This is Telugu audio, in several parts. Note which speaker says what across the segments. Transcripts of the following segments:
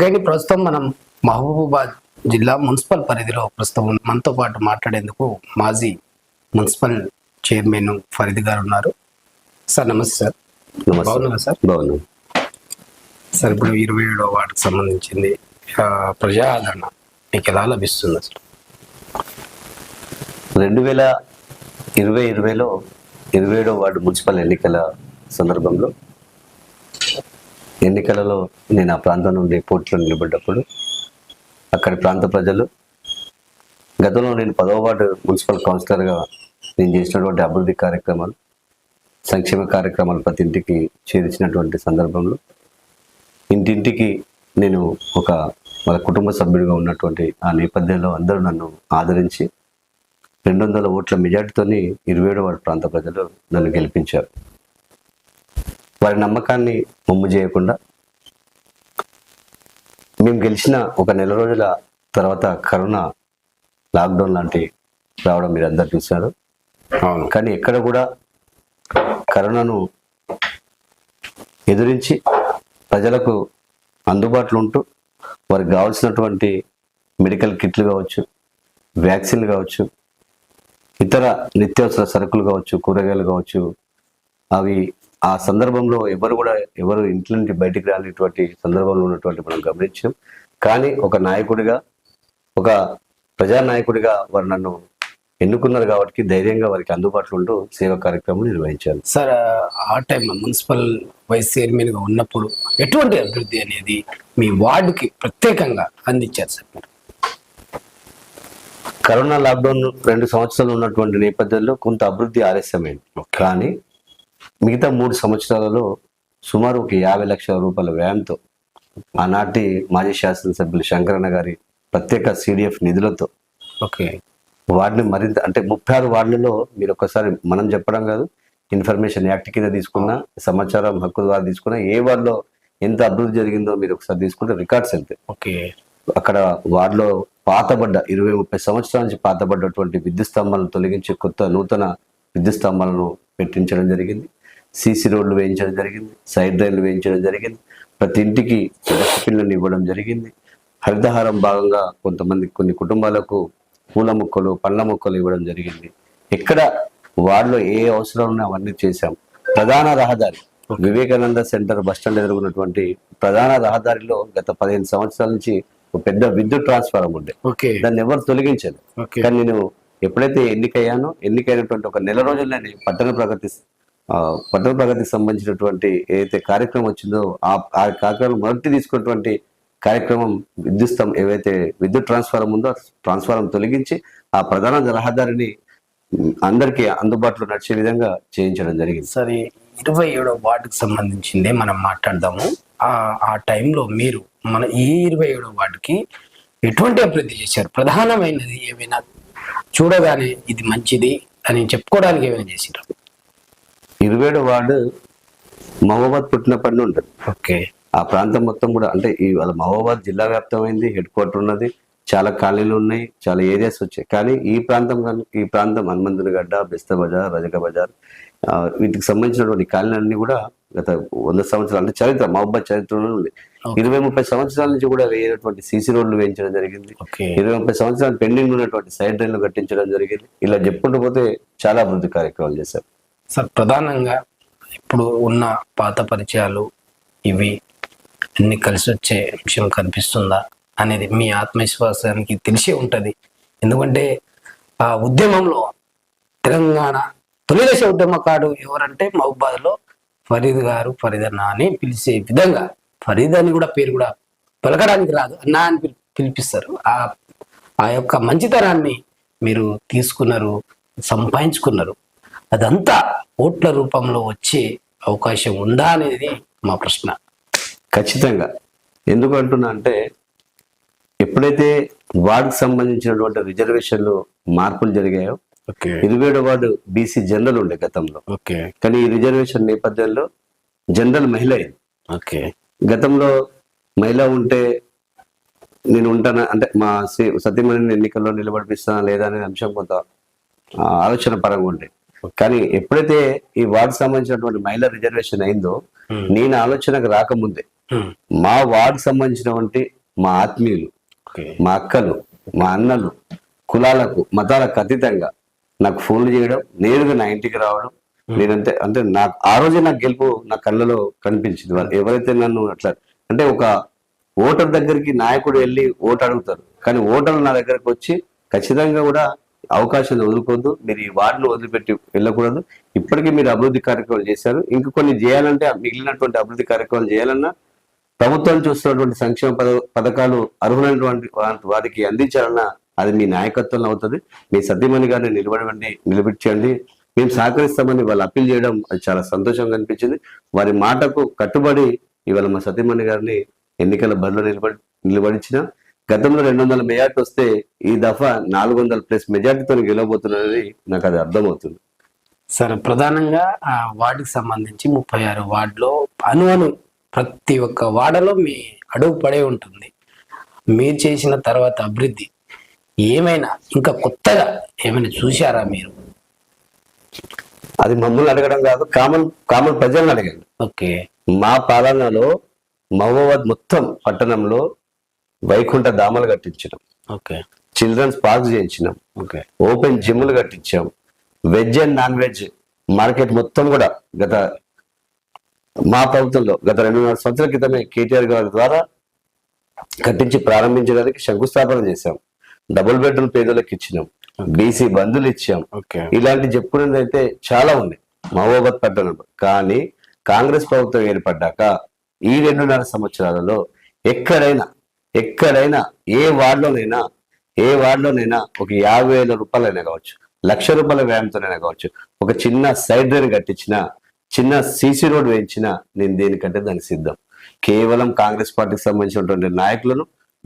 Speaker 1: శ్రేణి ప్రస్తుతం మనం మహబూబాబాద్ జిల్లా మున్సిపల్ పరిధిలో ప్రస్తుతం మనతో పాటు మాట్లాడేందుకు మాజీ మున్సిపల్ చైర్మన్ ఫరీద్ గారు ఉన్నారు. సార్ నమస్తే సార్. బాగున్నారా సార్?
Speaker 2: బాగున్నాం
Speaker 1: సార్. ఇప్పుడు 27వ వార్డుకు సంబంధించింది ప్రజా ఆదరణ మీకు ఎలా లభిస్తుంది సార్?
Speaker 2: 2020లో 27వ వార్డు మున్సిపల్ ఎన్నికల సందర్భంలో ఎన్నికలలో నేను ఆ ప్రాంతం నుండి పోటీలో నిలబడ్డప్పుడు అక్కడి ప్రాంత ప్రజలు గతంలో నేను 10వ వార్డు మున్సిపల్ కౌన్సిలర్గా నేను చేసినటువంటి అభివృద్ధి కార్యక్రమాలు, సంక్షేమ కార్యక్రమాలు ప్రతి ఇంటికి చేర్చినటువంటి సందర్భంలో ఇంటింటికి నేను వాళ్ళ కుటుంబ సభ్యుడిగా ఉన్నటువంటి ఆ నేపథ్యంలో అందరూ నన్ను ఆదరించి 200 ఓట్ల మెజార్టీతోని 27వ వార్డు ప్రాంత ప్రజలు నన్ను గెలిపించారు. వారి నమ్మకాన్ని మొమ్ము చేయకుండా మేము గెలిచిన ఒక నెల రోజుల తర్వాత కరోనా లాక్డౌన్ లాంటి రావడం మీరు అందరు చూశారు. కానీ ఎక్కడ కూడా కరోనాను ఎదురించి ప్రజలకు అందుబాటులో ఉంటూ వారికి కావాల్సినటువంటి మెడికల్ కిట్లు కావచ్చు, వ్యాక్సిన్లు కావచ్చు, ఇతర నిత్యావసర సరుకులు కావచ్చు, కూరగాయలు కావచ్చు, అవి ఆ సందర్భంలో ఎవరు ఇంట్లో నుంచి బయటికి రానిటువంటి సందర్భంలో ఉన్నటువంటి మనం గమనించాం. కానీ ఒక నాయకుడిగా, ఒక ప్రజానాయకుడిగా వారు నన్ను ఎన్నుకున్నారు కాబట్టి ధైర్యంగా వారికి అందుబాటులో ఉంటూ సేవా కార్యక్రమం నిర్వహించాను.
Speaker 1: సార్, ఆ టైం మున్సిపల్ వైస్ చైర్మన్గా ఉన్నప్పుడు ఎటువంటి అభివృద్ధి అనేది మీ వార్డుకి ప్రత్యేకంగా అందించారు సార్?
Speaker 2: కరోనా లాక్డౌన్ 2 సంవత్సరాలు ఉన్నటువంటి నేపథ్యంలో కొంత అభివృద్ధి ఆలస్యమైంది. కానీ మిగతా 3 సంవత్సరాలలో సుమారు ఒక 50 లక్షల రూపాయల వ్యయంతో ఆనాటి మాజీ శాసనసభ్యులు శంకరన్న గారి ప్రత్యేక సిడిఎఫ్ నిధులతో వార్డుని మరింత, అంటే 36 వార్డులలో మీరు ఒక్కసారి మనం చెప్పడం కాదు, ఇన్ఫర్మేషన్ యాక్ట్ కింద తీసుకున్న, సమాచారం హక్కు ద్వారా తీసుకున్న, ఏ వార్డులో ఎంత అభివృద్ధి జరిగిందో మీరు ఒకసారి తీసుకుంటే రికార్డ్స్ వెళ్తాయి. అక్కడ వార్డులో పాతబడ్డ 20-30 సంవత్సరాల నుంచి పాతబడ్డటువంటి విద్యుత్ స్తంభాలను తొలగించి నూతన విద్యుత్ స్తంభాలను పెట్టించడం జరిగింది. సీసీ రోడ్లు వేయించడం జరిగింది, సైడ్ డ్రైన్లు వేయించడం జరిగింది, ప్రతి ఇంటికి డస్ట్బిన్లను ఇవ్వడం జరిగింది. హరితహారం భాగంగా కొన్ని కుటుంబాలకు పూల మొక్కలు, పండ్ల మొక్కలు ఇవ్వడం జరిగింది. ఎక్కడ వార్డులో ఏ అవసరం ఉన్నా అవన్నీ చేశాం. ప్రధాన రహదారి వివేకానంద సెంటర్ బస్టాండ్ ఎదుర్కొన్నటువంటి ప్రధాన రహదారిలో గత 15 సంవత్సరాల నుంచి ఒక పెద్ద విద్యుత్ ట్రాన్స్ఫారం ఉండే, దాన్ని ఎవరు తొలగించారు. కానీ నేను ఎప్పుడైతే ఎన్నికైనటువంటి ఒక నెల రోజుల్లోనే పట్టణ ప్రగతికి సంబంధించినటువంటి ఏదైతే కార్యక్రమం వచ్చిందో ఆ కార్యక్రమం మొదటి తీసుకున్నటువంటి కార్యక్రమం ఏవైతే విద్యుత్ ట్రాన్స్ఫారం ఉందో ట్రాన్స్ఫారం తొలగించి ఆ ప్రధాన రహదారిని అందరికీ అందుబాటులో నడిచే విధంగా చేయించడం జరిగింది.
Speaker 1: సరే, 27వ వార్డుకి సంబంధించిందే మనం మాట్లాడదాము. ఆ టైంలో మీరు ఈ 27వ వార్డుకి ఎటువంటి అభివృద్ధి చేశారు? ప్రధానమైనది ఏమైనా చూడగానే ఇది మంచిది అని చెప్పుకోవడానికి ఏమైనా చేశారు?
Speaker 2: 27వ వార్డు మహబూబాబాద్ పుట్టినప్పటి నుండి ఉంటుంది. ఆ ప్రాంతం మొత్తం కూడా, అంటే వాళ్ళ మహబూబాబాద్ జిల్లా వ్యాప్తమైంది, హెడ్ క్వార్టర్ ఉన్నది, చాలా కాలనీలు ఉన్నాయి, చాలా ఏరియాస్ వచ్చాయి. కానీ ఈ ప్రాంతం హనుమంతునిగడ్డ, బెస్త బజార్, రజక బజార్, వీటికి సంబంధించినటువంటి కాలనీలన్నీ కూడా గత 100 సంవత్సరాలు, అంటే చరిత్ర మహబూబాబాద్ చరిత్రలో ఉంది. 20-30 సంవత్సరాల నుంచి కూడా వేయనటువంటి సీసీ రోడ్లు వేయించడం జరిగింది. 20-30 సంవత్సరాలు పెండింగ్ ఉన్నటువంటి సైడ్ డ్రైన్లు కట్టించడం జరిగింది. ఇలా చెప్పుకుంటూ పోతే చాలా అభివృద్ధి కార్యక్రమాలు చేశారు.
Speaker 1: సార్, ప్రధానంగా ఇప్పుడు ఉన్న పాత పరిచయాలు ఇవి అన్ని కలిసి వచ్చే విషయం కనిపిస్తుందా అనేది మీ ఆత్మవిశ్వాసానికి తెలిసే ఉంటుంది. ఎందుకంటే ఆ ఉద్యమంలో తెలంగాణ తొలిదశ ఉద్యమకాడు ఎవరంటే మహబూబాబాద్లో ఫరీద్ గారు, ఫరీద్ అన్న అని పిలిచే విధంగా, ఫరీద్ అని కూడా పేరు కూడా పలకడానికి రాదు, అన్నా అని పిలిపిస్తారు. ఆ యొక్క మంచితనాన్ని మీరు తీసుకున్నారు, సంపాదించుకున్నారు. అదంతా ఓట్ల రూపంలో వచ్చే అవకాశం ఉందా అనేది మా ప్రశ్న.
Speaker 2: ఖచ్చితంగా. ఎందుకు అంటున్నా అంటే, ఎప్పుడైతే వార్డుకు సంబంధించినటువంటి రిజర్వేషన్లు మార్పులు జరిగాయో, 27వ వార్డు బీసీ జనరల్ ఉండే గతంలో, కానీ ఈ రిజర్వేషన్ నేపథ్యంలో జనరల్ మహిళ అయింది. గతంలో మహిళ ఉంటే నేను ఉంటానా, అంటే మా సతీమణిని ఎన్నికల్లో నిలబడిపిస్తానా లేదా అనే అంశం కొంత ఆలోచన పరంగా ఉండే. కానీ ఎప్పుడైతే ఈ వార్డు సంబంధించినటువంటి మహిళా రిజర్వేషన్ అయిందో, నేను ఆలోచనకు రాకముందే మా వార్డు సంబంధించినటువంటి మా ఆత్మీయులు,
Speaker 1: ఓకే.
Speaker 2: మా అక్కలు, మా అన్నలు, కులాలకు మతాలకు అతీతంగా నాకు ఫోన్లు చేయడం, నేరుగా నా ఇంటికి రావడం. నేనంటే అంటే నాకు ఆ రోజే నాకు గెలుపు నా కళ్ళలో కనిపించింది. వాళ్ళు ఎవరైతే నన్ను అట్లా అంటే ఒక ఓటర్ దగ్గరికి నాయకుడు వెళ్ళి ఓటు అడుగుతారు, కానీ ఓటర్లు నా దగ్గరకు వచ్చి ఖచ్చితంగా కూడా అవకాశం వదులుకోవద్దు, మీరు ఈ వార్డును వదిలిపెట్టి వెళ్ళకూడదు, ఇప్పటికీ మీరు అభివృద్ధి కార్యక్రమాలు చేశారు, ఇంక కొన్ని చేయాలంటే మిగిలినటువంటి అభివృద్ధి కార్యక్రమాలు చేయాలన్నా ప్రభుత్వం చూస్తున్నటువంటి సంక్షేమ పథకాలు అర్హులైనటువంటి వారికి అందించాలన్నా అది మీ నాయకత్వంలో అవుతుంది. మీ సతీమణి గారిని నిలబెట్టండి, మేము సహకరిస్తామని వాళ్ళు అప్పీల్ చేయడం అది చాలా సంతోషంగా అనిపించింది. వారి మాటకు కట్టుబడి ఇవాళ మా సతీమణి గారిని ఎన్నికల బరిలో నిలబడించిన. గతంలో 200 మెజార్టీ వస్తే ఈ దఫా 400+ మెజార్టీతో గెలవబోతున్నది నాకు అది అర్థమవుతుంది.
Speaker 1: సరే, ప్రధానంగా ఆ వార్డుకి సంబంధించి 36 వార్డులో అను ప్రతి ఒక్క వార్డులో మీ అడుగు పడే ఉంటుంది. మీరు చేసిన తర్వాత అభివృద్ధి ఏమైనా ఇంకా కొత్తగా ఏమైనా చూశారా మీరు?
Speaker 2: అది మమ్మల్ని అడగడం కాదు, కామన్ ప్రజలను అడగండి.
Speaker 1: ఓకే.
Speaker 2: మా పాలనలో మహబూబాబాద్ మొత్తం పట్టణంలో వైకుంఠ ధామాలు కట్టించినాం,
Speaker 1: ఓకే.
Speaker 2: చిల్డ్రన్స్ పార్క్స్ చేయించినాం,
Speaker 1: ఓకే.
Speaker 2: ఓపెన్ జిమ్లు కట్టించాం, veg and non veg market మొత్తం కూడా మా ప్రభుత్వంలో గత 2.5 సంవత్సరాల క్రితమే కేటీఆర్ గారి ద్వారా కట్టించి ప్రారంభించడానికి శంకుస్థాపన చేశాం. డబుల్ బెడ్రూమ్ పేదలకు ఇచ్చినాం, బీసీ బంధులు ఇచ్చాం. ఇలాంటి చెప్పుకునేది అయితే చాలా ఉన్నాయి మహబూబాబాద్ పట్టణంలో. కానీ కాంగ్రెస్ ప్రభుత్వం ఏర్పడ్డాక ఈ 2.5 సంవత్సరాలలో ఎక్కడైనా ఏ వార్డులోనైనా ఒక 50,000 రూపాయలైనా కావచ్చు, ₹1,00,000 వ్యయంతోనైనా కావచ్చు, ఒక చిన్న సైడ్ డ్రైన్ కట్టించినా, చిన్న సీసీ రోడ్ వేయించినా నేను దేనికంటే దానికి సిద్ధం. కేవలం కాంగ్రెస్ పార్టీకి సంబంధించినటువంటి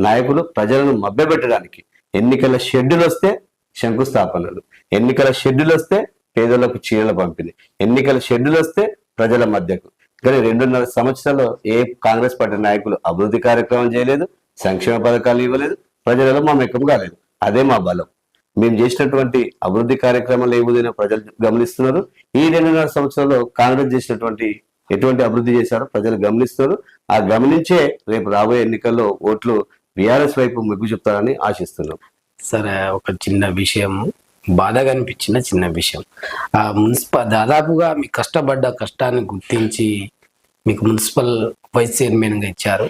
Speaker 2: నాయకులు ప్రజలను మభ్యపెట్టడానికి ఎన్నికల షెడ్యూల్ వస్తే శంకుస్థాపనలు, ఎన్నికల షెడ్యూల్ వస్తే పేదలకు చీరల పంపిణీ, ఎన్నికల షెడ్యూల్ వస్తే ప్రజల మధ్యకు. కానీ 2.5 సంవత్సరాల్లో ఏ కాంగ్రెస్ పార్టీ నాయకులు అభివృద్ధి కార్యక్రమం చేయలేదు, సంక్షేమ పథకాలు ఇవ్వలేదు, ప్రజలలో మమేకం కాలేదు. అదే మా బలం. మేము చేసినటువంటి అభివృద్ధి కార్యక్రమాలు ఏముదైనా ప్రజలు గమనిస్తున్నారు. ఈ 2.5 సంవత్సరాల్లో కాంగ్రెస్ చేసినటువంటి ఎటువంటి అభివృద్ధి చేశారో ప్రజలు గమనిస్తున్నారు. ఆ గమనించే రేపు రాబోయే ఎన్నికల్లో ఓట్లు బీఆర్ఎస్ వైపు మొగ్గు చెప్తారని ఆశిస్తున్నాం.
Speaker 1: సరే, ఒక చిన్న విషయం, బాధగా అనిపించిన చిన్న విషయం. దాదాపుగా మీ కష్టపడ్డ కష్టాన్ని గుర్తించి మీకు మున్సిపల్ వైస్ చైర్మన్గా ఇచ్చారు.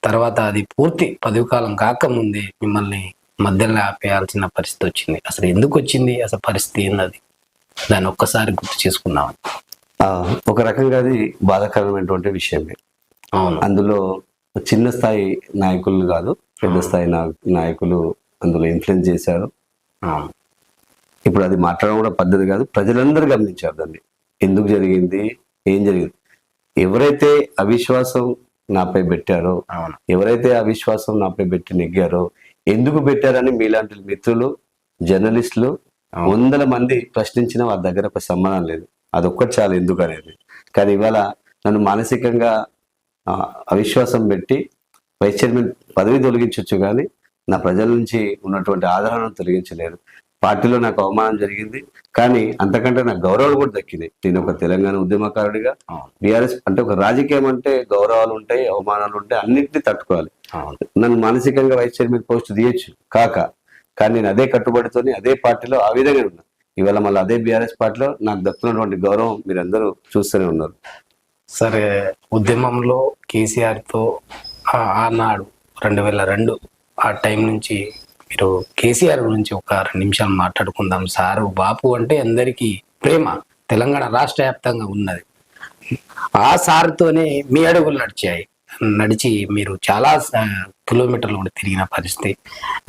Speaker 1: తర్వాత అది పూర్తి పదవి కాలం కాకముందే మిమ్మల్ని మధ్యలో ఆపేయాల్సిన పరిస్థితి వచ్చింది. అసలు ఎందుకు వచ్చింది, అసలు పరిస్థితి ఏంది, దాన్ని ఒక్కసారి గుర్తు చేసుకున్నామని.
Speaker 2: ఒక రకంగా అది బాధాకరమైనటువంటి విషయమే.
Speaker 1: అవును.
Speaker 2: అందులో చిన్న స్థాయి నాయకులు కాదు, పెద్ద స్థాయి నాయకులు అందులో ఇన్ఫ్లుయెన్స్ చేశారు. ఇప్పుడు అది మాట్లాడడం కూడా పద్ధతి కాదు. ప్రజలందరూ గమనించారు దాన్ని, ఎందుకు జరిగింది, ఏం జరిగింది. ఎవరైతే అవిశ్వాసం నాపై పెట్టారో, ఎవరైతే అవిశ్వాసం నాపై పెట్టి నెగ్గారో, ఎందుకు పెట్టారని మీలాంటి మిత్రులు, జర్నలిస్టులు 100 మంది ప్రశ్నించినా వారి దగ్గర ఒక సమాధానం లేదు. అదొక్కటి చాలా ఎందుకు అనేది. కానీ ఇవాళ నన్ను మానసికంగా అవిశ్వాసం పెట్టి వైస్ చైర్మన్ పదవి తొలగించవచ్చు, కానీ నా ప్రజల నుంచి ఉన్నటువంటి ఆదరణను తొలగించలేరు. పార్టీలో నాకు అవమానం జరిగింది, కానీ అంతకంటే నాకు గౌరవాలు కూడా దక్కింది. నేను ఒక తెలంగాణ ఉద్యమకారుడిగా, బీఆర్ఎస్ అంటే ఒక రాజకీయం అంటే గౌరవాలు ఉంటాయి, అవమానాలు ఉంటాయి, అన్నింటినీ తట్టుకోవాలి. నన్ను మానసికంగా వైస్ చైర్మన్ పోస్ట్ తీయచ్చు కానీ నేను అదే కట్టుబడితోని అదే పార్టీలో ఆ విధంగా ఉన్నా. ఇవాళ మళ్ళీ అదే బీఆర్ఎస్ పార్టీలో నాకు దక్కుతున్నటువంటి గౌరవం మీరందరూ చూస్తూనే ఉన్నారు.
Speaker 1: సరే, ఉద్యమంలో కేసీఆర్తో ఆనాడు 2002 ఆ టైం నుంచి మీరు కేసీఆర్ గురించి ఒక 2 నిమిషాలు మాట్లాడుకుందాం. సారు బాపు అంటే అందరికీ ప్రేమ, తెలంగాణ రాష్ట్ర వ్యాప్తంగా ఉన్నది. ఆ సార్తోనే మీ అడుగులు నడిచి మీరు చాలా కిలోమీటర్లు కూడా తిరిగిన పరిస్థితి.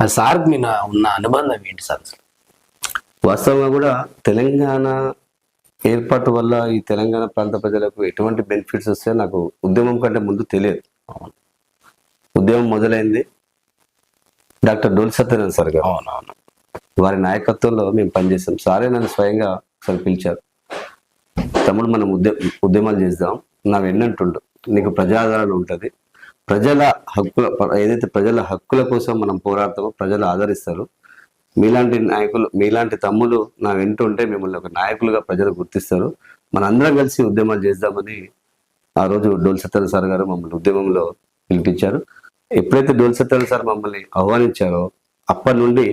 Speaker 1: ఆ సార్కి మీద ఉన్న అనుబంధం ఏంటి సార్?
Speaker 2: వాస్తవంగా కూడా తెలంగాణ ఏర్పాటు వల్ల ఈ తెలంగాణ ప్రాంత ప్రజలకు ఎటువంటి బెనిఫిట్స్ వస్తాయో నాకు ఉద్యమం కంటే ముందు తెలియదు. ఉద్యమం మొదలైంది డాక్టర్ డోలి సత్యనారాయణ సార్ గారు, వారి నాయకత్వంలో మేము పనిచేస్తాం. సారే నన్ను స్వయంగా ఒకసారి పిలిచారు, తమ్ముడు మనం ఉద్యమాలు చేద్దాం, నా వెన్నంటుండు, నీకు ప్రజాదరణ ఉంటుంది, ఏదైతే ప్రజల హక్కుల కోసం మనం పోరాడతామో ప్రజలు ఆదరిస్తారు, మీలాంటి నాయకులు, మీలాంటి తమ్ములు నా వెంటుంటే మిమ్మల్ని ఒక నాయకులుగా ప్రజలు గుర్తిస్తారు, మనందరం కలిసి ఉద్యమాలు చేద్దామని ఆ రోజు డోలి సత్యనారాయణ సార్ గారు మమ్మల్ని ఉద్యమంలో పిలిపించారు. ఎప్పుడైతే డోల్ సత్యాల సార్ మమ్మల్ని ఆహ్వానించారో అప్పటి నుండి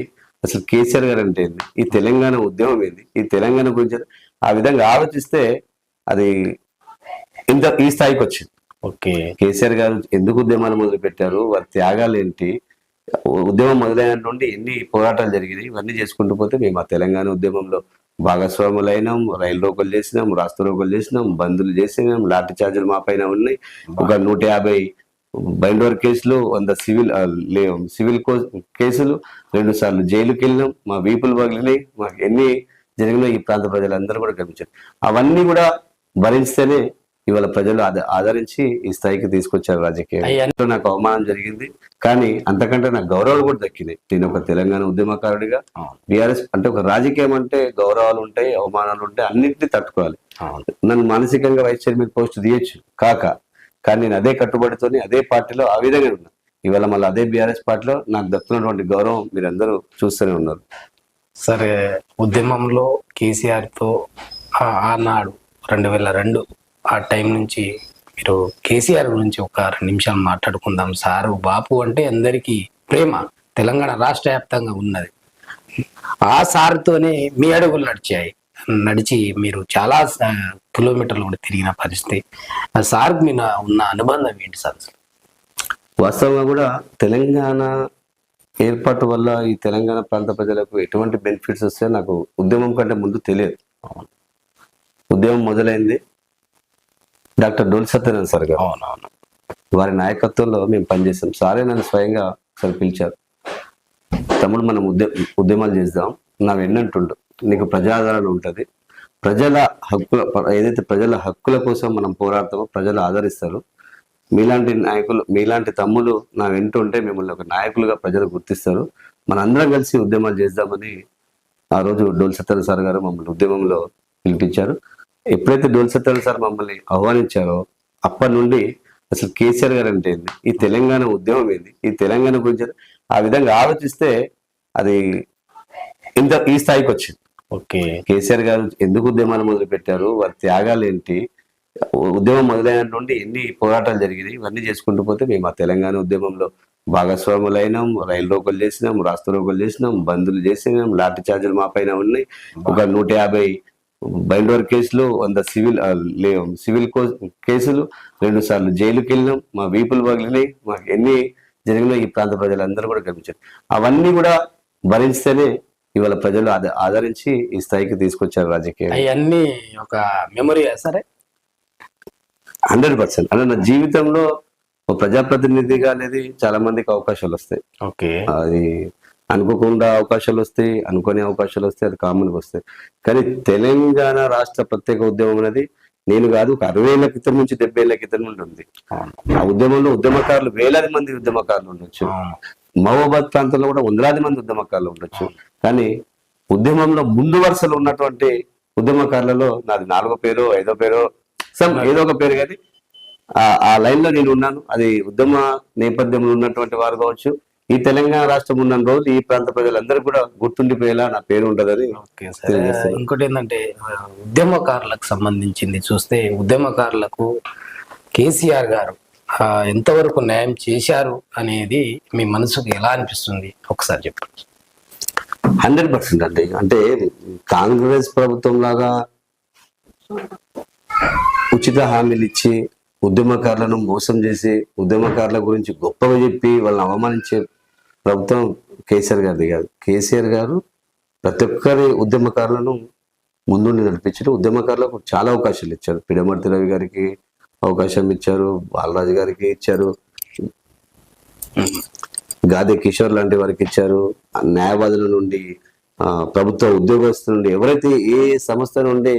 Speaker 2: అసలు కేసీఆర్ గారు అంటే ఏంది, ఈ తెలంగాణ ఉద్యమం ఏంది, ఈ తెలంగాణ గురించి ఆ విధంగా ఆలోచిస్తే అది ఈ స్థాయికి వచ్చింది.
Speaker 1: ఓకే.
Speaker 2: కేసీఆర్ గారు ఎందుకు ఉద్యమాలు మొదలు పెట్టారు, వారి త్యాగాలు ఏంటి, ఉద్యమం మొదలైన నుండి ఎన్ని పోరాటాలు జరిగినాయి, ఇవన్నీ చేసుకుంటూ పోతే మేము ఆ తెలంగాణ ఉద్యమంలో భాగస్వాములైనాం, రైలు రోకలు చేసినాం, రాష్ట్ర రోకలు చేసినాం, బందులు చేసినాం, లాఠీ చార్జీలు మా పైన ఉన్నాయి, ఒక 150 బైండోర్ కేసులు, 100 సివిల్ కేసులు, 2 సార్లు జైలుకి వెళ్ళినాం, మా వీపులు పగిలినాయి, మాకు ఎన్ని జరిగినా ఈ ప్రాంత ప్రజలందరూ కూడా గమనించారు. అవన్నీ కూడా భరిస్తేనే ఇవాళ ప్రజలు ఆదరించి ఈ స్థాయికి తీసుకొచ్చారు. రాజకీయాలు నాకు అవమానం జరిగింది, కానీ అంతకంటే నాకు గౌరవాలు కూడా దక్కినాయి. నేను ఒక తెలంగాణ ఉద్యమకారుడిగా బీఆర్ఎస్ అంటే ఒక రాజకీయం అంటే గౌరవాలు ఉంటాయి, అవమానాలు ఉంటాయి, అన్నింటినీ తట్టుకోవాలి. నన్ను మానసికంగా వైస్ చైర్మన్ పోస్ట్ తీయచ్చు కానీ నేను అదే కట్టుబడితోని అదే పార్టీలో ఆ విధంగా ఉన్నా. ఇవాళ మళ్ళీ అదే బీఆర్ఎస్ పార్టీలో నాకు దక్కుతున్నటువంటి గౌరవం మీరందరూ చూస్తూనే ఉన్నారు.
Speaker 1: సరే, ఉద్యమంలో కేసీఆర్తో ఆనాడు 2002 ఆ టైం నుంచి మీరు కేసీఆర్ గురించి ఒక 2 నిమిషాలు మాట్లాడుకుందాం. సారు బాపు అంటే అందరికీ ప్రేమ, తెలంగాణ రాష్ట్ర వ్యాప్తంగా ఉన్నది. ఆ సార్తోనే మీ అడుగులు నడిచి మీరు చాలా కిలోమీటర్లు కూడా తిరిగిన పరిస్థితి. ఆ సార్ మీద ఉన్న అనుబంధం ఏంటి సార్?
Speaker 2: వాస్తవంగా కూడా తెలంగాణ ఏర్పాటు వల్ల ఈ తెలంగాణ ప్రాంత ప్రజలకు ఎటువంటి బెనిఫిట్స్ వస్తాయో నాకు ఉద్యమం కంటే ముందు తెలియదు. ఉద్యమం మొదలైంది డాక్టర్ డోల్ సత్యనారాయణ సార్ గారు.
Speaker 1: అవునవును.
Speaker 2: వారి నాయకత్వంలో మేము పనిచేస్తాం. సారే నన్ను స్వయంగా ఒకసారి పిలిచారు, తమ్ముడు మనం ఉద్యమాలు చేద్దాం, నా వెన్నంటుండు, నీకు ప్రజాదరణ ఉంటుంది, ప్రజల హక్కుల ఏదైతే ప్రజల హక్కుల కోసం మనం పోరాడతామో ప్రజలు ఆదరిస్తారు, మీలాంటి నాయకులు మీలాంటి తమ్ములు నా వెంటుంటే మిమ్మల్ని ఒక నాయకులుగా ప్రజలు గుర్తిస్తారు, మనందరం కలిసి ఉద్యమాలు చేద్దామని ఆ రోజు డోల్ సత్యనారాయణ సార్ గారు మమ్మల్ని ఉద్యమంలో పిలిపించారు. ఎప్పుడైతే డోల్ సత్యాల సార్ మమ్మల్ని ఆహ్వానించారో అప్పటి నుండి అసలు కేసీఆర్ గారు అంటే ఏంది, ఈ తెలంగాణ ఉద్యమం ఏంది, ఈ తెలంగాణ గురించి ఆ విధంగా ఆలోచిస్తే అది ఈ స్థాయికి వచ్చింది.
Speaker 1: ఓకే.
Speaker 2: కేసీఆర్ గారు ఎందుకు ఉద్యమాలు మొదలు పెట్టారు, వారి త్యాగాలు ఏంటి, ఉద్యమం మొదలైన నుండి ఎన్ని పోరాటాలు జరిగినాయి, ఇవన్నీ చేసుకుంటూ పోతే మేము ఆ తెలంగాణ ఉద్యమంలో భాగస్వాములైనాం, రైలు రోకలు చేసినాం, రాష్ట్ర రోకలు చేసినాం, బందులు చేసినాం, లాఠీ చార్జీలు మా పైన ఉన్నాయి, ఒక 150 బైండోర్ కేసులు, 100 సివిల్ కేసులు, 2 సార్లు జైలుకి వెళ్ళినాం, మా వీపులు పగిలినాయి, మాకు ఎన్ని జరిగినా ఈ ప్రాంత ప్రజలందరూ కూడా గమనించారు. అవన్నీ కూడా భరిస్తేనే ఇవాళ ప్రజలు ఆదరించి ఈ స్థాయికి తీసుకొచ్చారు. రాజకీయం
Speaker 1: అవన్నీ ఒక మెమరీ సరే
Speaker 2: 100%. అంటే నా జీవితంలో ఒక ప్రజాప్రతినిధిగా అనేది చాలా మందికి అవకాశాలు వస్తాయి.
Speaker 1: ఓకే.
Speaker 2: అది అనుకోకుండా అవకాశాలు వస్తాయి, అనుకోని అవకాశాలు వస్తాయి, అది కామన్గా వస్తాయి. కానీ తెలంగాణ రాష్ట్ర ప్రత్యేక ఉద్యమం అనేది నేను కాదు, ఒక 60 ఏళ్ల క్రితం నుంచి 70 ఏళ్ల క్రితం నుండి ఉంది. ఆ ఉద్యమంలో ఉద్యమకారులు వేలాది మంది ఉద్యమకారులు ఉండొచ్చు, మహబూబాబాద్ ప్రాంతంలో కూడా 100 మంది ఉద్యమకారులు ఉండొచ్చు. కానీ ఉద్యమంలో ముందు వరుసలో ఉన్నటువంటి ఉద్యమకారులలో నాది 4వ పేరు 5వ పేరు ఏదో ఒక పేరు, కానీ ఆ లైన్ లో నేను ఉన్నాను. అది ఉద్యమ నేపథ్యంలో ఉన్నటువంటి వారు కావచ్చు, ఈ తెలంగాణ రాష్ట్రం ఉన్న రోజు ఈ ప్రాంత ప్రజలందరూ కూడా గుర్తుండిపోయేలా నా పేరు ఉంటదని.
Speaker 1: ఇంకోటి ఏంటంటే ఉద్యమకారులకు సంబంధించింది చూస్తే, ఉద్యమకారులకు కేసీఆర్ గారు ఎంతవరకు న్యాయం చేశారు అనేది మీ మనసుకు ఎలా అనిపిస్తుంది ఒకసారి చెప్పండి.
Speaker 2: 100% అండి. అంటే కాంగ్రెస్ ప్రభుత్వం లాగా ఉచిత హామీలు ఇచ్చి ఉద్యమకారులను మోసం చేసి ఉద్యమకారుల గురించి గొప్పగా చెప్పి వాళ్ళని అవమానించే ప్రభుత్వం కేసీఆర్ గారిది కాదు. కేసీఆర్ గారు ప్రతి ఒక్కరి ఉద్యమకారులను ముందుండి నడిపించారు. ఉద్యమకారులకు చాలా అవకాశాలు ఇచ్చారు. పిడమర్తి రవి గారికి అవకాశం ఇచ్చారు, బాలరాజు గారికి ఇచ్చారు, గాదే కిషోర్ లాంటి వారికి ఇచ్చారు. న్యాయవాదుల నుండి, ప్రభుత్వ ఉద్యోగస్తుల నుండి, ఎవరైతే ఏ సంస్థ నుండి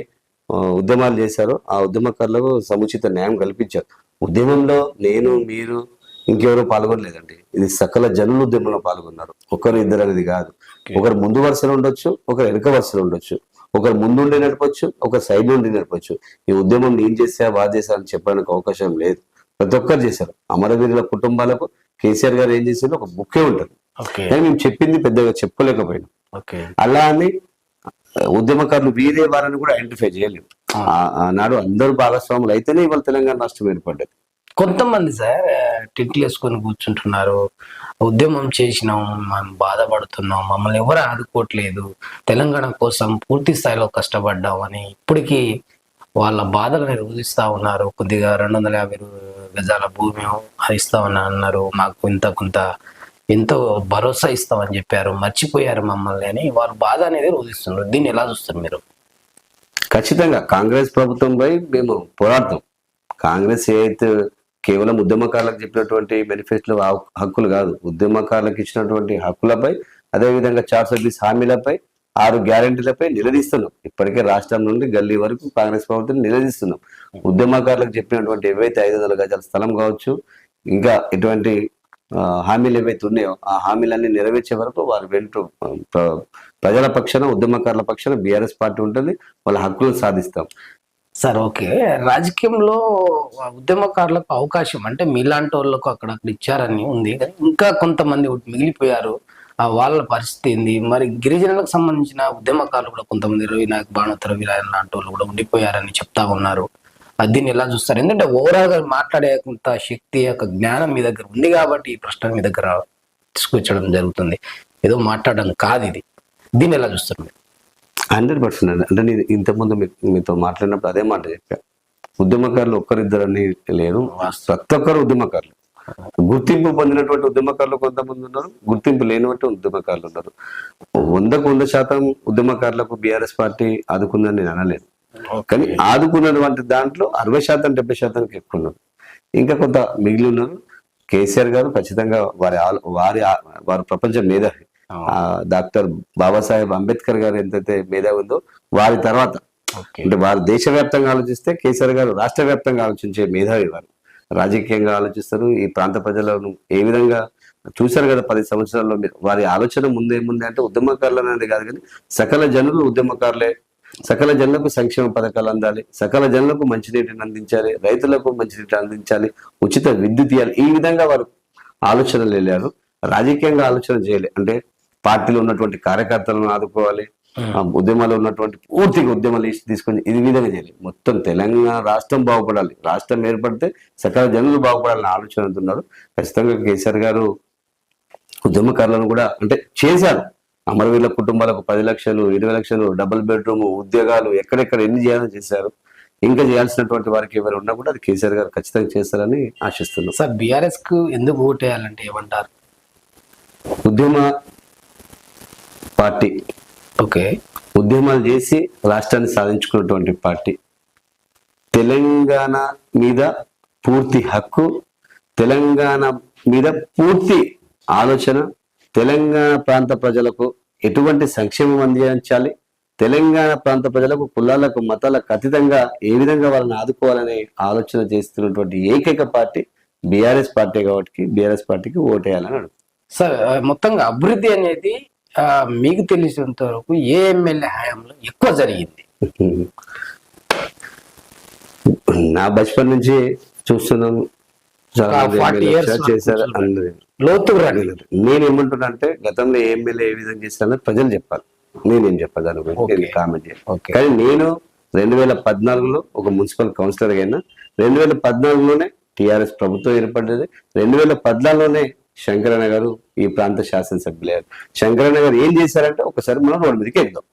Speaker 2: ఉద్యమాలు చేశారో ఆ ఉద్యమకారులకు సముచిత న్యాయం కల్పించారు. ఉద్యమంలో నేను, మీరు, ఇంకెవరో పాల్గొనలేదండి. ఇది సకల జనులు ఉద్యమంలో పాల్గొన్నారు. ఒకరు ఇద్దరు అనేది కాదు. ఒకరు ముందు వరుసలో ఉండొచ్చు, ఒకరు వెనుక వరుసలో ఉండొచ్చు, ఒకరు ముందుండి నడపచ్చు, ఒకరు సైడ్ నుండి నడపచ్చు. ఈ ఉద్యమం నేను చేసా బాధ చేశా అని చెప్పడానికి అవకాశం లేదు. ప్రతి ఒక్కరు చేశారు. అమరవీరుల కుటుంబాలకు కేసీఆర్ గారు ఏం చేశారో ఒక బుక్కే ఉంటుంది. కానీ మేము చెప్పింది పెద్దగా చెప్పలేకపోయినాం. అలా అని ఉద్యమకారులు వీరే వారని కూడా ఐడెంటిఫై చేయలేము. ఆనాడు అందరూ భాగస్వాములు అయితేనే ఇవాళ తెలంగాణ రాష్ట్రం ఏర్పడ్డది.
Speaker 1: కొంతమంది సార్ టెంట్లు వేసుకొని కూర్చుంటున్నారు. ఉద్యమం చేసినాం, మనం బాధపడుతున్నాం, మమ్మల్ని ఎవరు ఆదుకోవట్లేదు, తెలంగాణ కోసం పూర్తి స్థాయిలో కష్టపడ్డాం అని ఇప్పటికీ వాళ్ళ బాధలను రుదిస్తా ఉన్నారు. కొద్దిగా 250 గజాల భూమి అది ఇస్తామని అన్నారు, మాకు ఇంత కొంత ఎంతో భరోసా ఇస్తామని చెప్పారు, మర్చిపోయారు మమ్మల్ని అని వాళ్ళ బాధ అనేది రుదిస్తున్నారు. దీన్ని ఎలా చూస్తారు మీరు?
Speaker 2: ఖచ్చితంగా కాంగ్రెస్ ప్రభుత్వంపై మేము పోరాడతాం. కాంగ్రెస్ ఏదైతే కేవలం ఉద్యమకారులకు చెప్పినటువంటి మేనిఫెస్టోలో హక్కులు కాదు, ఉద్యమకారులకు ఇచ్చినటువంటి హక్కులపై, అదేవిధంగా 420 హామీలపై, 6 గ్యారెంటీలపై నిలదీస్తున్నాం. ఇప్పటికే రాష్ట్రం నుండి గల్లీ వరకు కాంగ్రెస్ ప్రభుత్వం నిలదీస్తున్నాం. ఉద్యమకారులకు చెప్పినటువంటి ఏవైతే 500 గజాల స్థలం కావచ్చు, ఇంకా ఎటువంటి హామీలు ఏవైతే ఉన్నాయో ఆ హామీలన్నీ నెరవేర్చే వరకు వారు వెంటూ ప్రజల పక్షాన, ఉద్యమకారుల పక్షాన బీఆర్ఎస్ పార్టీ ఉంటుంది. వాళ్ళ హక్కులను సాధిస్తాం.
Speaker 1: సార్ ఓకే, రాజకీయంలో ఉద్యమకారులకు అవకాశం అంటే మీలాంటి వాళ్ళకు అక్కడక్కడ ఇచ్చారని ఉంది, కానీ ఇంకా కొంతమంది మిగిలిపోయారు. వాళ్ళ పరిస్థితి ఏంది? మరి గిరిజనులకు సంబంధించిన ఉద్యమకారులు కూడా కొంతమంది రవి నాయక్, బాణోత్ రవి లాంటి వాళ్ళు కూడా ఉండిపోయారని చెప్తా ఉన్నారు. దీన్ని ఎలా చూస్తారు? ఎందుకంటే ఓవరాల్ గా మాట్లాడే కొంత శక్తి, యొక్క జ్ఞానం మీ దగ్గర ఉంది కాబట్టి ఈ ప్రశ్న మీ దగ్గర తీసుకొచ్చడం జరుగుతుంది. ఏదో మాట్లాడడం కాదు ఇది. దీన్ని ఎలా చూస్తారు మీరు?
Speaker 2: 100% అంటే నేను ఇంతకుముందు మీతో మాట్లాడినప్పుడు అదే మాట చెప్పా. ఉద్యమకారులు ఒక్కరిద్దరని లేరు, ప్రతి ఒక్కరు ఉద్యమకారులు. గుర్తింపు పొందినటువంటి ఉద్యమకారులు కొంతమంది ఉన్నారు, గుర్తింపు లేనటువంటి ఉద్యమకారులు ఉన్నారు. 100% ఉద్యమకారులకు బీఆర్ఎస్ పార్టీ ఆదుకుందని నేను అనలేదు, కానీ ఆదుకున్నటువంటి దాంట్లో 60% 70% ఎక్కువ ఉన్నారు. ఇంకా కొంత మిగిలి ఉన్నారు. కేసీఆర్ గారు ఖచ్చితంగా వారి ప్రపంచ మేధావి. డాక్టర్ బాబాసాహెబ్ అంబేద్కర్ గారు ఎంతైతే మేధావి ఉందో, వారి తర్వాత అంటే వారు దేశవ్యాప్తంగా ఆలోచిస్తే కేసీఆర్ గారు రాష్ట్ర వ్యాప్తంగా ఆలోచించే మేధావి. వారు రాజకీయంగా ఆలోచిస్తారు. ఈ ప్రాంత ప్రజలను ఏ విధంగా చూశారు కదా 10 సంవత్సరాల్లో. వారి ఆలోచన ముందేముంది అంటే ఉద్యమకారులు అనేది కాదు, కానీ సకల జనులు ఉద్యమకారులే, సకల జనులకు సంక్షేమ పథకాలు అందాలి, సకల జనులకు మంచినీటిని అందించాలి, రైతులకు మంచినీటిని అందించాలి, ఉచిత విద్యుత్ ఇవ్వాలి. ఈ విధంగా వారు ఆలోచనలు వెళ్ళారు. రాజకీయంగా ఆలోచన చేయలే. అంటే పార్టీలో ఉన్నటువంటి కార్యకర్తలను ఆదుకోవాలి, ఉద్యమాలు ఉన్నటువంటి పూర్తిగా ఉద్యమాలు తీసుకొని ఇది విధంగా చేయాలి. మొత్తం తెలంగాణ రాష్ట్రం బాగుపడాలి, రాష్ట్రం ఏర్పడితే సకల జనులు బాగుపడాలని ఆలోచన అంటున్నారు. ఖచ్చితంగా కేసీఆర్ గారు ఉద్యమకారులను కూడా అంటే చేశారు. అమరవీరుల కుటుంబాలకు 10 లక్షలు, 20 లక్షలు, డబుల్ బెడ్రూమ్, ఉద్యోగాలు ఎక్కడెక్కడ ఎన్ని చేయాలని చేశారు. ఇంకా చేయాల్సినటువంటి వారికి ఎవరు ఉన్నా కూడా అది కేసీఆర్ గారు ఖచ్చితంగా చేస్తారని ఆశిస్తున్నాం.
Speaker 1: సార్ బీఆర్ఎస్ కు ఎందుకు ఓటేయాలంటే ఏమంటారు?
Speaker 2: ఉద్యమ పార్టీ,
Speaker 1: ఓకే,
Speaker 2: ఉద్యమాలు చేసి రాష్ట్రాన్ని సాధించుకున్నటువంటి పార్టీ, తెలంగాణ మీద పూర్తి హక్కు, తెలంగాణ మీద పూర్తి ఆలోచన, తెలంగాణ ప్రాంత ప్రజలకు ఎటువంటి సంక్షేమం అందించాలి, తెలంగాణ ప్రాంత ప్రజలకు కులాలకు మతాలకు అతీతంగా ఏ విధంగా వాళ్ళని ఆదుకోవాలనే ఆలోచన చేస్తున్నటువంటి ఏకైక పార్టీ బీఆర్ఎస్ పార్టీ కాబట్టి బీఆర్ఎస్ పార్టీకి ఓటేయాలని అడుగుతారు.
Speaker 1: సార్ మొత్తంగా అభివృద్ధి అనేది మీకు తెలిసినంత వరకు ఏ ఎమ్మెల్యే హయాంలో ఎక్కువ జరిగింది?
Speaker 2: నా బచ్పన్ నుంచి చూస్తున్నాను, చేశారు. నేను ఏమంటున్నా అంటే గతంలో ఏ ఎమ్మెల్యే ఏ విధంగా చేశారో ప్రజలు చెప్పాలి, నేనేం చెప్పాలి దాని గురించి కామెంట్ చేయాలి. కానీ నేను 2014లో ఒక మున్సిపల్ కౌన్సిలర్ అయినా, 2014లోనే టీఆర్ఎస్ ప్రభుత్వం ఏర్పడ్డది, 2014లోనే శంకరన్న గారు ఈ ప్రాంత శాసనసభ్యులయ్యారు. శంకరన్న గారు ఏం చేశారంటే ఒకసారి మనం రోడ్డు మీదకి వెళ్దాం,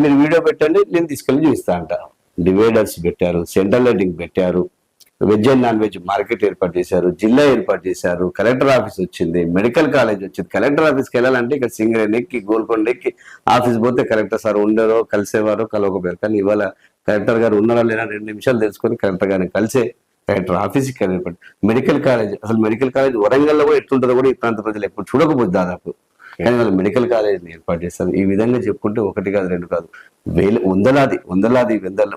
Speaker 2: మీరు వీడియో పెట్టండి నేను తీసుకెళ్లి చూపిస్తా అంట. డివైడర్స్ పెట్టారు, సెంట్రల్ లైటింగ్ పెట్టారు, veg and non veg market ఏర్పాటు చేశారు, జిల్లా ఏర్పాటు చేశారు, కలెక్టర్ ఆఫీస్ వచ్చింది, మెడికల్ కాలేజ్ వచ్చింది. కలెక్టర్ ఆఫీస్కి వెళ్ళాలంటే ఇక్కడ సింగరేణి ఎక్కి గోల్కొండ ఎక్కి ఆఫీస్ పోతే కలెక్టర్ సార్ ఉండరో కలిసేవారో కలవకపోయారు. కానీ ఇవాళ కలెక్టర్ గారు ఉన్నారా లేదా 2 నిమిషాలు తెలుసుకొని కలెక్టర్ గారిని కలిసే కలెక్టర్ ఆఫీస్కి ఏర్పాటు. మెడికల్ కాలేజ్, అసలు మెడికల్ కాలేజ్ వరంగల్లో కూడా ఎట్లుంటుందో కూడా ఈ ప్రాంత ప్రజలు ఎప్పుడు చూడకపోతే దాదాపు, కానీ వాళ్ళు మెడికల్ కాలేజీని ఏర్పాటు చేస్తారు. ఈ విధంగా చెప్పుకుంటే 1 కాదు 2 కాదు,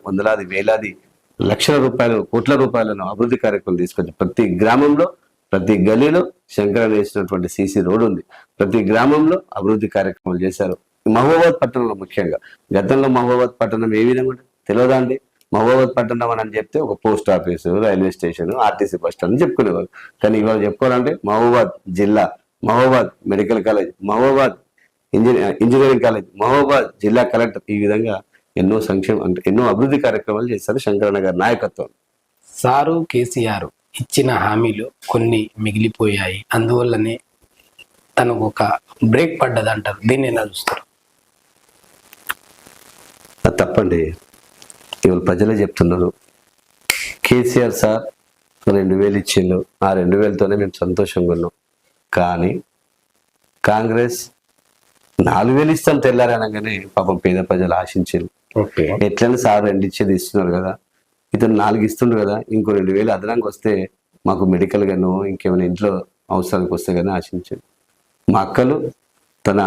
Speaker 2: వందలాది వేలాది లక్షల రూపాయలు, కోట్ల రూపాయలను అభివృద్ధి కార్యక్రమాలు తీసుకొచ్చి ప్రతి గ్రామంలో, ప్రతి గలీలో శంకరన్న వేసినటువంటి సీసీ రోడ్ ఉంది. ప్రతి గ్రామంలో అభివృద్ధి కార్యక్రమాలు చేశారు. మహబూబాబాద్ పట్టణంలో ముఖ్యంగా, గతంలో మహబూబాబాద్ పట్టణం ఏ విధంగా తెలియదా అండి? మహబూబాబాద్ పట్టణం అని చెప్తే ఒక post office, railway station, RTC bus stand చెప్పుకునేవారు. కానీ ఇవాళ చెప్పుకోవాలంటే మహబూబాబాద్ జిల్లా, Mahabubabad medical college, Mahabubabad engineering college, Mahabubabad జిల్లా కలెక్టర్, ఈ విధంగా ఎన్నో అభివృద్ధి కార్యక్రమాలు చేశారు శంకరన్న గారి నాయకత్వం.
Speaker 1: సారు కేసీఆర్ ఇచ్చిన హామీలు కొన్ని మిగిలిపోయాయి, అందువల్లనే తనకు ఒక బ్రేక్ పడ్డది అంటారు. దీన్ని ఎలా చూస్తారు?
Speaker 2: అది తప్పండి. ఇవాళ ప్రజలే చెప్తున్నారు. కేసీఆర్ సార్ 2000 ఇచ్చిండు, ఆ 2000తోనే మేము సంతోషంగా ఉన్నాం. కానీ కాంగ్రెస్ 4000 ఇస్తాం తెల్లారనగానే పాపం పేద ప్రజలు ఆశించారు.
Speaker 1: ఓకే,
Speaker 2: ఎట్లయినా సార్ 2 ఇచ్చేది ఇస్తున్నారు కదా, ఇతను 4 ఇస్తుండ్రు కదా, ఇంకో 2000 అదనంగా వస్తే మాకు మెడికల్ గాను ఇంకేమైనా ఇంట్లో అవసరానికి వస్తే కానీ ఆశించారు. మా అక్కలు తన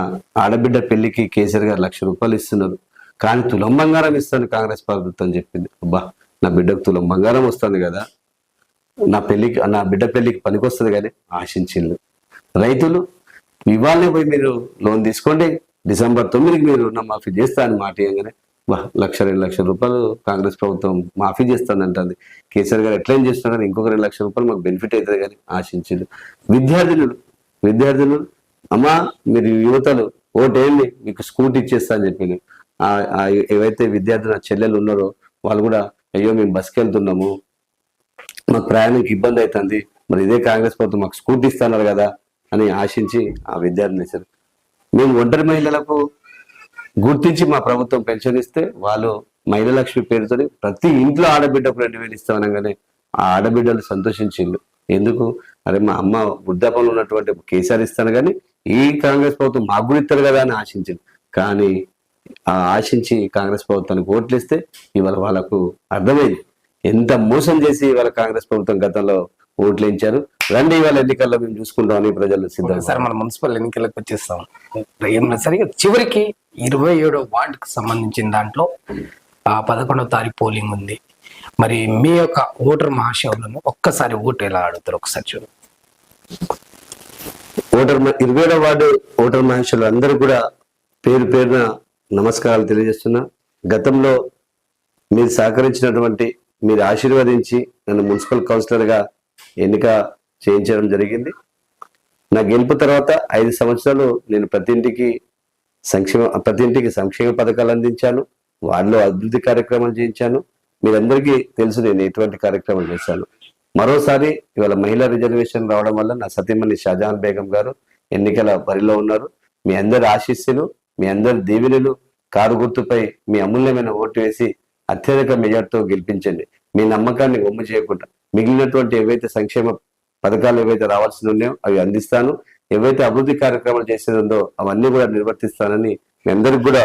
Speaker 2: ఆడబిడ్డ పెళ్లికి కేసీఆర్ గారు 1,00,000 రూపాయలు ఇస్తున్నారు, కానీ తులం బంగారం ఇస్తాను కాంగ్రెస్ ప్రభుత్వం చెప్పింది. అబ్బా, నా బిడ్డకు తులం బంగారం వస్తుంది కదా, నా బిడ్డ పెళ్లికి పనికొస్తుంది కానీ ఆశించిండు. రైతులు ఇవాళనే పోయి మీరు లోన్ తీసుకోండి, డిసెంబర్ 9కి మీరు రుణమాఫీ చేస్తా అని మాట ఇవ్వగానే 1,00,000-2,00,000 రూపాయలు కాంగ్రెస్ ప్రభుత్వం మాఫీ చేస్తానంటుంది. కేసీఆర్ గారు ఎట్లయినా చేస్తున్నారు, ఇంకొక 2,00,000 రూపాయలు మాకు బెనిఫిట్ అవుతుంది కానీ ఆశించిండు. విద్యార్థులు అమ్మా మీరు యువతలు ఓటేయండి, మీకు స్కూటీ ఇచ్చేస్తా అని చెప్పింది. ఏవైతే విద్యార్థులు నా చెల్లెలు ఉన్నారో వాళ్ళు కూడా అయ్యో మేము బస్కి వెళ్తున్నాము, మాకు ప్రయాణానికి ఇబ్బంది అవుతుంది, మరి ఇదే కాంగ్రెస్ ప్రభుత్వం మాకు స్కూటీ ఇస్తున్నారు కదా అని ఆశించి ఆ విద్యార్థిని ఇచ్చారు. మేము ఒంటరి మహిళలకు గుర్తించి మా ప్రభుత్వం పెన్షన్ ఇస్తే వాళ్ళు మహిళా లక్ష్మి పేరుతో ప్రతి ఇంట్లో ఆడబిడ్డకు 2,000 ఇస్తామనగానే ఆ ఆడబిడ్డలు సంతోషించిండు. ఎందుకు, అరే మా అమ్మ వృద్ధాపంలో ఉన్నటువంటి కేసీఆర్ ఇస్తాను కానీ ఈ కాంగ్రెస్ ప్రభుత్వం మాకు కూడా ఇస్తారు కదా అని ఆశించింది. కానీ ఆ ఆశించి కాంగ్రెస్ ప్రభుత్వానికి ఓట్లు ఇస్తే ఇవాళ వాళ్ళకు అర్థమైంది ఎంత మోసం చేసి ఇవాళ కాంగ్రెస్ ప్రభుత్వం గతంలో ఓట్లు ఇచ్చారు. రండి ఇవాళ ఎన్నికల్లో మేము చూసుకుంటామని ప్రజలు సిద్ధం.
Speaker 1: సార్, మన మున్సిపల్ ఎన్నికలకు వచ్చేస్తాం. ఏమన్నా సరిగా చివరికి 27వ వార్డుకు సంబంధించిన దాంట్లో 11వ తారీఖు పోలింగ్ ఉంది. మరి మీ యొక్క ఓటర్ మహాశయులను ఒక్కసారి ఓటు ఎలా ఆడుతారు ఒకసారి చూడండి.
Speaker 2: 27వ వార్డు ఓటర్ మహాశయులు అందరూ కూడా పేరు పేరున నమస్కారాలు తెలియజేస్తున్నా. గతంలో మీరు సహకరించినటువంటి, మీరు ఆశీర్వదించి నన్ను మున్సిపల్ కౌన్సిలర్గా ఎన్నిక చేయించడం జరిగింది. నా గెలుపు తర్వాత 5 సంవత్సరాలు నేను ప్రతి ఇంటికి సంక్షేమ పథకాలు అందించాను, వార్డులో అభివృద్ధి కార్యక్రమాలు చేయించాను. మీరందరికీ తెలుసు నేను ఎటువంటి కార్యక్రమాలు చేశాను. మరోసారి ఇవాళ మహిళా రిజర్వేషన్ రావడం వల్ల నా సతీమణి షాజహాన్ బేగం గారు ఎన్నికల బరిలో ఉన్నారు. మీ అందరి ఆశీస్సులు, మీ అందరి దీవెనలు, కారు గుర్తుపై మీ అమూల్యమైన ఓటు వేసి అత్యధిక మెజార్టీతో గెలిపించండి. మీ నమ్మకాన్ని ఒమ్ము చేయకుండా మిగిలినటువంటి ఏవైతే సంక్షేమ పథకాలు ఏవైతే రావాల్సి ఉన్నాయో అవి అందిస్తాను, ఏవైతే అభివృద్ధి కార్యక్రమాలు చేసేది ఉందో అవన్నీ కూడా నిర్వర్తిస్తానని మీ అందరికి కూడా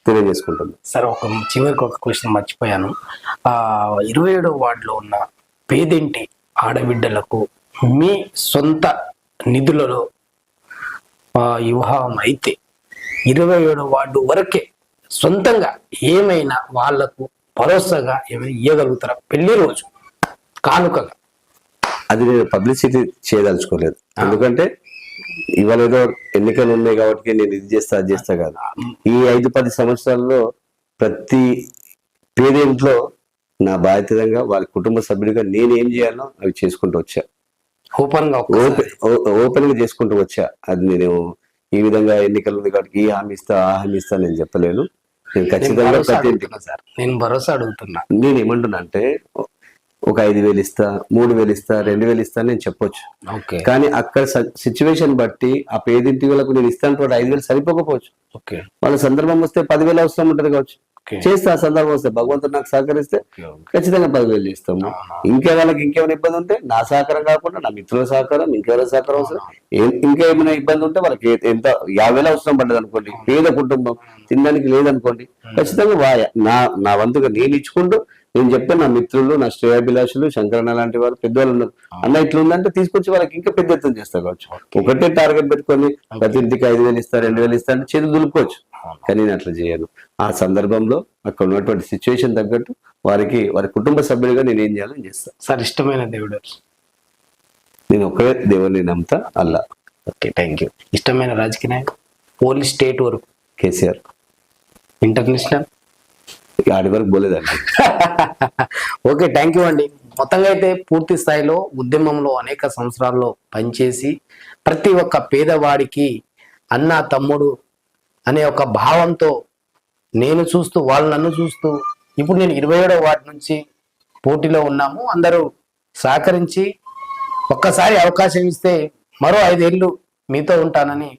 Speaker 2: తెలియజేసుకుంటున్నాను.
Speaker 1: సార్, చివరికి ఒక క్వశ్చన్ మర్చిపోయాను. 27వ వార్డులో ఉన్న పేదింటి ఆడబిడ్డలకు మీ సొంత నిధులలో వివాహం అయితే 27వ వార్డు వరకే సొంతంగా ఏమైనా వాళ్లకు భరోసాగా ఏమైనా ఇవ్వగలుగుతారా పెళ్లి రోజు కానుకగా?
Speaker 2: అది నేను పబ్లిసిటీ చేయదలుచుకోలేదు, ఎందుకంటే ఇవాళ ఏదో ఎన్నికలు ఉన్నాయి కాబట్టి నేను ఇది చేస్తా అది చేస్తా కాదు. ఈ 5-10 సంవత్సరాల్లో ప్రతి పేదింట్లో నా బాధ్యతగా వాళ్ళ కుటుంబ సభ్యుడిగా నేను ఏం చేయాలో అవి చేసుకుంటూ వచ్చా, ఓపెన్ గా చేసుకుంటూ వచ్చా. అది నేను ఈ విధంగా ఎన్నికలు ఉంది కాబట్టి ఈ హామీ ఇస్తా ఆ హామీ ఇస్తా నేను చెప్పలేను. నేను ఖచ్చితంగా ప్రతి ఇంటికి
Speaker 1: నేను భరోసా అడుగుతున్నా.
Speaker 2: నేను ఏమంటున్నా అంటే ఒక 5,000 ఇస్తా, 3,000 ఇస్తా, 2,000 ఇస్తా నేను చెప్పొచ్చు. కానీ అక్కడ సిచ్యువేషన్ బట్టి ఆ పేదింటి వాళ్ళకు నేను ఇస్తాను 5,000 సరిపోకపోవచ్చు. వాళ్ళ సందర్భం వస్తే 10,000 అవసరం ఉంటుంది కావచ్చు, చేస్తే ఆ సందర్భం వస్తే భగవంతుడు నాకు సహకరిస్తే ఖచ్చితంగా 10,000 చేస్తాము. ఇంకా వాళ్ళకి ఇంకేమైనా ఇబ్బంది ఉంటే నా సహకారం కాకుండా నా మిత్రుల సహకారం, ఇంకెవరైనా సహకారం అవసరం, ఇంకేమైనా ఇబ్బంది ఉంటే వాళ్ళకి ఎంత 50,000 అవసరం పడ్డది అనుకోండి, పేద కుటుంబం తినడానికి లేదనుకోండి, ఖచ్చితంగా నా వంతుగా నేను ఇచ్చుకుంటూ నేను చెప్పాను. నా మిత్రులు, నా శ్రేయాభిలాషులు, శంకరన్న లాంటి వారు పెద్దవాళ్ళు ఉన్నారు, అన్న ఇట్లా ఉందంటే తీసుకొచ్చి వాళ్ళకి ఇంకా పెద్ద ఎత్తున చేస్తా కావచ్చు. ఒకటే టార్గెట్ పెట్టుకొని ప్రతి ఇంటికి 5,000 ఇస్తా, 2,000 ఇస్తా అంటే చేతులు దులుపుకోవచ్చు. కానీ నేను అట్లా చేయను. ఆ సందర్భంలో అక్కడ ఉన్నటువంటి సిచ్యువేషన్ తగ్గట్టు వారి కుటుంబ సభ్యులుగా నేను ఏం చేయాలని చేస్తాను.
Speaker 1: సార్, ఇష్టమైన దేవుడు?
Speaker 2: నేను ఒక్కడే దేవుడిని నమ్ముతా, అల్లా.
Speaker 1: Okay, thank you. ఇష్టమైన రాజకీయ నాయకుడు? ఓన్లీ స్టేట్ వరకు
Speaker 2: కేసీఆర్.
Speaker 1: ఇంటర్నేషనల్
Speaker 2: ఆడి వరకు పోలేదండి.
Speaker 1: ఓకే, థ్యాంక్ యూ అండి. మొత్తంగా అయితే పూర్తి స్థాయిలో ఉద్యమంలో అనేక సంవత్సరాల్లో పనిచేసి ప్రతి ఒక్క పేదవాడికి అన్న తమ్ముడు అనే ఒక భావంతో నేను చూస్తూ వాళ్ళు నన్ను చూస్తూ ఇప్పుడు నేను 27వ వార్డు నుంచి పోటీలో ఉన్నాము, అందరూ సహకరించి ఒక్కసారి అవకాశం ఇస్తే మరో 5 ఏళ్ళు మీతో ఉంటానని